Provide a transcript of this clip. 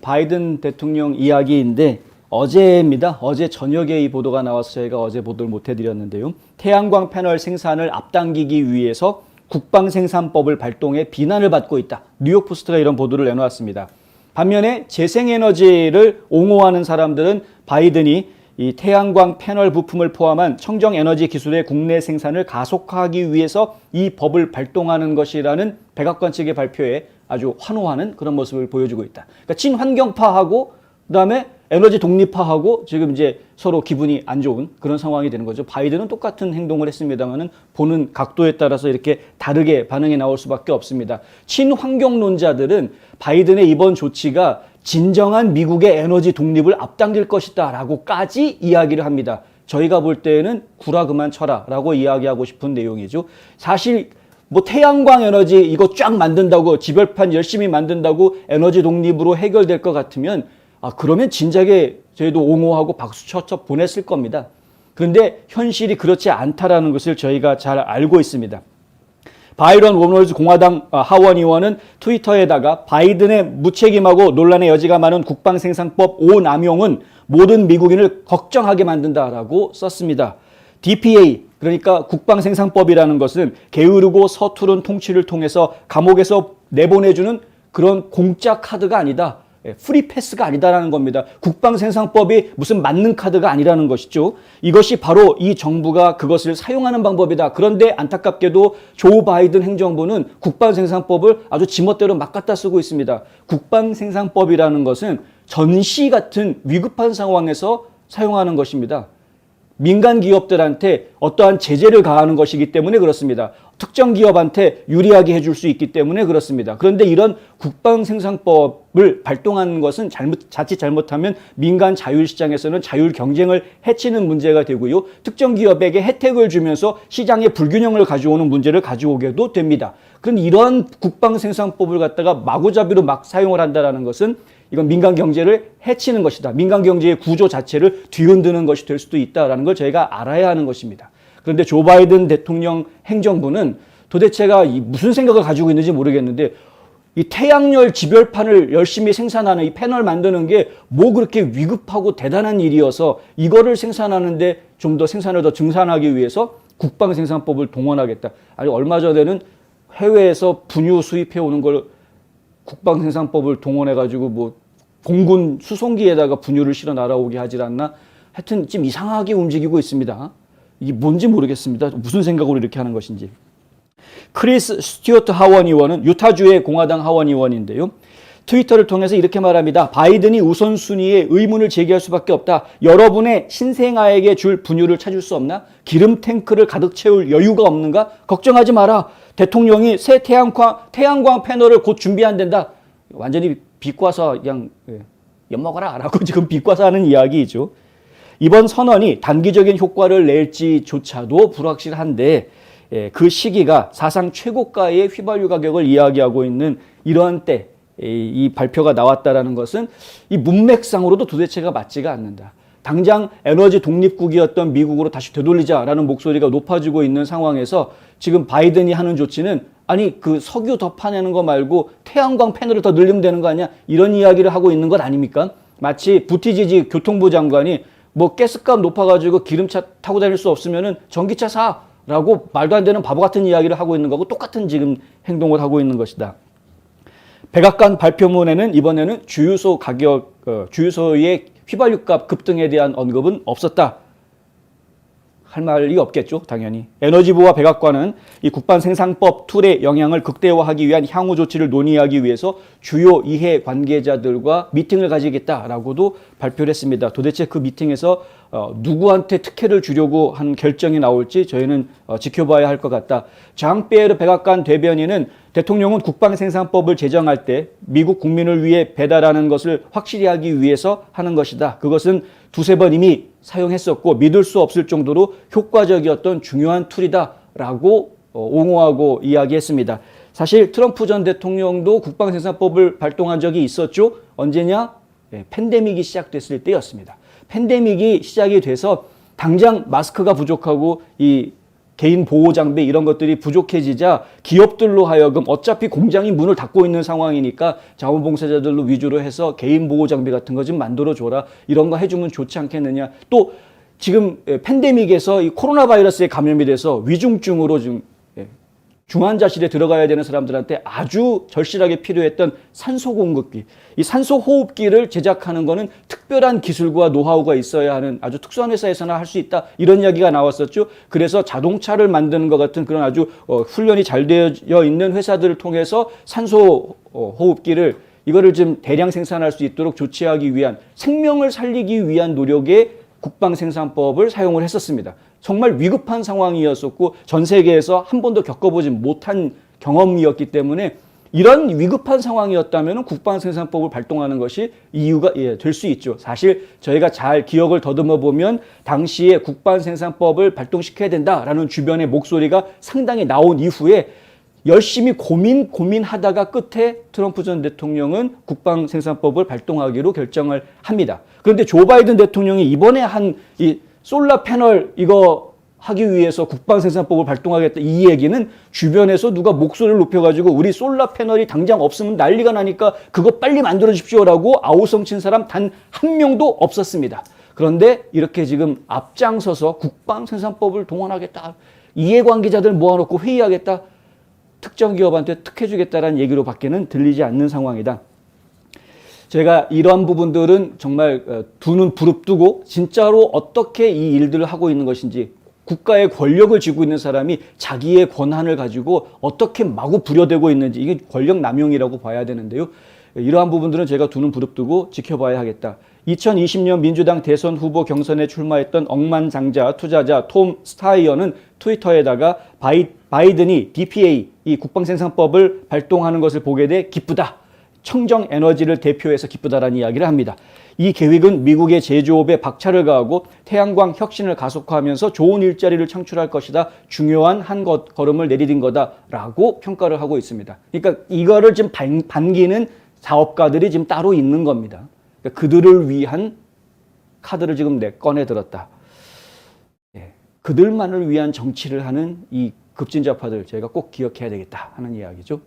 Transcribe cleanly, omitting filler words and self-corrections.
바이든 대통령 이야기인데 어제입니다. 어제 저녁에 이 보도가 나와서 저희가 어제 보도를 못 해드렸는데요. 태양광 패널 생산을 앞당기기 위해서 국방생산법을 발동해 비난을 받고 있다. 뉴욕포스트가 이런 보도를 내놓았습니다. 반면에 재생에너지를 옹호하는 사람들은 바이든이 이 태양광 패널 부품을 포함한 청정에너지 기술의 국내 생산을 가속화하기 위해서 이 법을 발동하는 것이라는 백악관 측의 발표에 아주 환호하는 그런 모습을 보여주고 있다. 그러니까 친환경파하고 그다음에 에너지 독립파하고 지금 이제 서로 기분이 안 좋은 그런 상황이 되는 거죠. 바이든은 똑같은 행동을 했습니다만은 보는 각도에 따라서 이렇게 다르게 반응이 나올 수밖에 없습니다. 친환경론자들은 바이든의 이번 조치가 진정한 미국의 에너지 독립을 앞당길 것이다 라고까지 이야기를 합니다. 저희가 볼 때는 구라 그만 쳐라 라고 이야기하고 싶은 내용이죠. 사실 뭐 태양광 에너지 이거 쫙 만든다고 지별판 열심히 만든다고 에너지 독립으로 해결될 것 같으면 그러면 진작에 저희도 옹호하고 박수 쳐쳐 보냈을 겁니다. 그런데 현실이 그렇지 않다라는 것을 저희가 잘 알고 있습니다. 바이런 워널즈 공화당 하원 의원은 트위터에다가 바이든의 무책임하고 논란의 여지가 많은 국방생산법 오남용은 모든 미국인을 걱정하게 만든다라고 썼습니다. DPA 그러니까 국방생산법이라는 것은 게으르고 서투른 통치를 통해서 감옥에서 내보내주는 그런 공짜 카드가 아니다. 프리패스가 아니다라는 겁니다. 국방생산법이 무슨 맞는 카드가 아니라는 것이죠. 이것이 바로 이 정부가 그것을 사용하는 방법이다. 그런데 안타깝게도 조 바이든 행정부는 국방생산법을 아주 지멋대로 막 갖다 쓰고 있습니다. 국방생산법이라는 것은 전시 같은 위급한 상황에서 사용하는 것입니다. 민간 기업들한테 어떠한 제재를 가하는 것이기 때문에 그렇습니다. 특정 기업한테 유리하게 해줄 수 있기 때문에 그렇습니다. 그런데 이런 국방생산법을 발동하는 것은 자칫 잘못하면 민간 자율시장에서는 자율경쟁을 해치는 문제가 되고요. 특정 기업에게 혜택을 주면서 시장의 불균형을 가져오는 문제를 가져오게도 됩니다. 그런데 이러한 국방생산법을 갖다가 마구잡이로 막 사용을 한다는 것은 이건 민간 경제를 해치는 것이다. 민간 경제의 구조 자체를 뒤흔드는 것이 될 수도 있다는 걸 저희가 알아야 하는 것입니다. 그런데 조 바이든 대통령 행정부는 도대체가 무슨 생각을 가지고 있는지 모르겠는데 이 태양열 지별판을 열심히 생산하는 이 패널 만드는 게 뭐 그렇게 위급하고 대단한 일이어서 이거를 생산하는데 좀 더 생산을 더 증산하기 위해서 국방생산법을 동원하겠다. 아니 얼마 전에는 해외에서 분유 수입해 오는 걸 국방생산법을 동원해가지고 뭐 공군 수송기에다가 분유를 실어 날아오게 하질 않나? 하여튼 좀 이상하게 움직이고 있습니다. 이게 뭔지 모르겠습니다. 무슨 생각으로 이렇게 하는 것인지. 크리스 스튜어트 하원 의원은 유타주의 공화당 하원 의원인데요. 트위터를 통해서 이렇게 말합니다. 바이든이 우선순위에 의문을 제기할 수밖에 없다. 여러분의 신생아에게 줄 분유를 찾을 수 없나? 기름 탱크를 가득 채울 여유가 없는가? 걱정하지 마라. 대통령이 새 태양광 패널을 곧 준비한단다. 완전히 비꼬아서 그냥 엿먹어라 라고 지금 비꼬아서 하는 이야기이죠. 이번 선언이 단기적인 효과를 낼지조차도 불확실한데 그 시기가 사상 최고가의 휘발유 가격을 이야기하고 있는 이러한 때 이 발표가 나왔다라는 것은 이 문맥상으로도 도대체가 맞지가 않는다. 당장 에너지 독립국이었던 미국으로 다시 되돌리자라는 목소리가 높아지고 있는 상황에서 지금 바이든이 하는 조치는 아니 그 석유 더 파내는 거 말고 태양광 패널을 더 늘리면 되는 거 아니야? 이런 이야기를 하고 있는 것 아닙니까? 마치 부티지지 교통부 장관이 뭐 가스값 높아가지고 기름차 타고 다닐 수 없으면은 전기차 사라고 말도 안 되는 바보 같은 이야기를 하고 있는 거고 똑같은 지금 행동을 하고 있는 것이다. 백악관 발표문에는 이번에는 주유소의 휘발유값 급등에 대한 언급은 없었다. 할 말이 없겠죠, 당연히. 에너지부와 백악관은 이 국방생산법 툴의 영향을 극대화하기 위한 향후 조치를 논의하기 위해서 주요 이해 관계자들과 미팅을 가지겠다라고도 발표를 했습니다. 도대체 그 미팅에서 누구한테 특혜를 주려고 한 결정이 나올지 저희는 지켜봐야 할 것 같다. 장 피에르 백악관 대변인은 대통령은 국방생산법을 제정할 때 미국 국민을 위해 배달하는 것을 확실히 하기 위해서 하는 것이다. 그것은 두세 번 이미 사용했었고 믿을 수 없을 정도로 효과적이었던 중요한 툴이다라고 옹호하고 이야기했습니다. 사실 트럼프 전 대통령도 국방생산법을 발동한 적이 있었죠. 언제냐? 팬데믹이 시작됐을 때였습니다. 팬데믹이 시작이 돼서 당장 마스크가 부족하고 이 개인 보호 장비 이런 것들이 부족해지자 기업들로 하여금 어차피 공장이 문을 닫고 있는 상황이니까 자원봉사자들로 위주로 해서 개인 보호 장비 같은 거 좀 만들어줘라. 이런 거 해주면 좋지 않겠느냐. 또 지금 팬데믹에서 이 코로나 바이러스에 감염이 돼서 위중증으로 좀 중환자실에 들어가야 되는 사람들한테 아주 절실하게 필요했던 산소 공급기. 이 산소 호흡기를 제작하는 거는 특별한 기술과 노하우가 있어야 하는 아주 특수한 회사에서나 할 수 있다. 이런 이야기가 나왔었죠. 그래서 자동차를 만드는 것 같은 그런 아주 훈련이 잘 되어 있는 회사들을 통해서 산소 호흡기를 이거를 좀 대량 생산할 수 있도록 조치하기 위한 생명을 살리기 위한 노력에 국방생산법을 사용을 했었습니다. 정말 위급한 상황이었었고 전 세계에서 한 번도 겪어보지 못한 경험이었기 때문에 이런 위급한 상황이었다면 국방생산법을 발동하는 것이 이유가 될 수 있죠. 사실 저희가 잘 기억을 더듬어 보면 당시에 국방생산법을 발동시켜야 된다라는 주변의 목소리가 상당히 나온 이후에 열심히 고민하다가 끝에 트럼프 전 대통령은 국방생산법을 발동하기로 결정을 합니다. 그런데 조 바이든 대통령이 이번에 한 이 솔라 패널 이거 하기 위해서 국방생산법을 발동하겠다 이 얘기는 주변에서 누가 목소리를 높여가지고 우리 솔라 패널이 당장 없으면 난리가 나니까 그거 빨리 만들어 주십시오라고 아우성 친 사람 단 한 명도 없었습니다. 그런데 이렇게 지금 앞장서서 국방생산법을 동원하겠다. 이해관계자들 모아놓고 회의하겠다. 특정 기업한테 특혜주겠다라는 얘기로 밖에는 들리지 않는 상황이다. 제가 이러한 부분들은 정말 두 눈 부릅뜨고 진짜로 어떻게 이 일들을 하고 있는 것인지 국가의 권력을 쥐고 있는 사람이 자기의 권한을 가지고 어떻게 마구 부려대고 있는지 이게 권력 남용이라고 봐야 되는데요. 이러한 부분들은 제가 두 눈 부릅뜨고 지켜봐야 하겠다. 2020년 민주당 대선 후보 경선에 출마했던 억만장자 투자자 톰 스타이어는 트위터에다가 바이든이 DPA, 이 국방생산법을 발동하는 것을 보게 돼 기쁘다. 청정 에너지를 대표해서 기쁘다라는 이야기를 합니다. 이 계획은 미국의 제조업에 박차를 가하고 태양광 혁신을 가속화하면서 좋은 일자리를 창출할 것이다. 중요한 한 걸음을 내디딘 거다라고 평가를 하고 있습니다. 그러니까 이거를 지금 반기는 사업가들이 지금 따로 있는 겁니다. 그러니까 그들을 위한 카드를 지금 꺼내 들었다. 그들만을 위한 정치를 하는 이 급진좌파들 저희가 꼭 기억해야 되겠다 하는 이야기죠.